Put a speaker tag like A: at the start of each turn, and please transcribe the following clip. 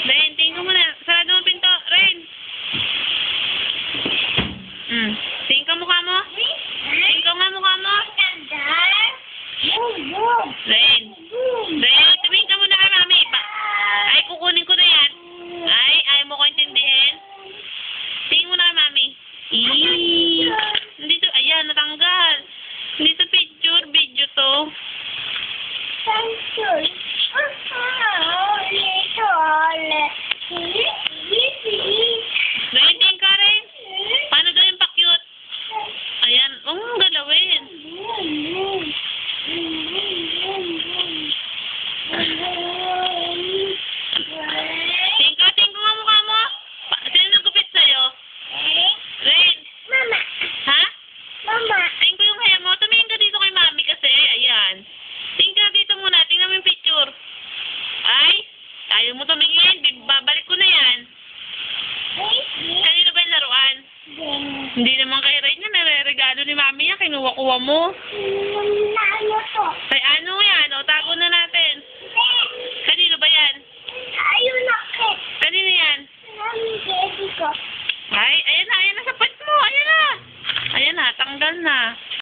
A: Ren, tingin ko muna. Sarado mo pinto. Ren. Tingin ka mukha mo. Tingin ka nga mukha mo. Ren. Ren, tumingin ka muna kay mami. Ay, kukunin ko na yan. Ay, ayaw mo ko intindihin. Tingin mo na kay mami. Hindi to, ayan, natanggal. Hindi to picture, video to. Ren, tingin ka rin. Paano daw yung pakyut? Ayan, galawin. Tingin ko nga mukha mo. Sino nagupit sa'yo? Ren.
B: Mama.
A: Ha?
B: Mama.
A: Tingin ko yung hair mo. Tumingin ka dito kay mami kasi. Ayan. Tingin ka dito muna. Tingnan mo yung picture. Ay, ayaw mo tumingin. Babalik ko na yan. Kanino ba yung laruan? Hindi naman kay Ren yan. Nare-regalo ni mami yan. Kinuha-kuha mo.
B: Ano to?
A: Ay, ano yan? O, tago na natin. Kanino ba yan?
B: Ayun na kit.
A: Kanino yan?
B: Mami, baby ko.
A: Ay, ayan na sa puwet mo. Ayan na. Ayan na, tanggal na.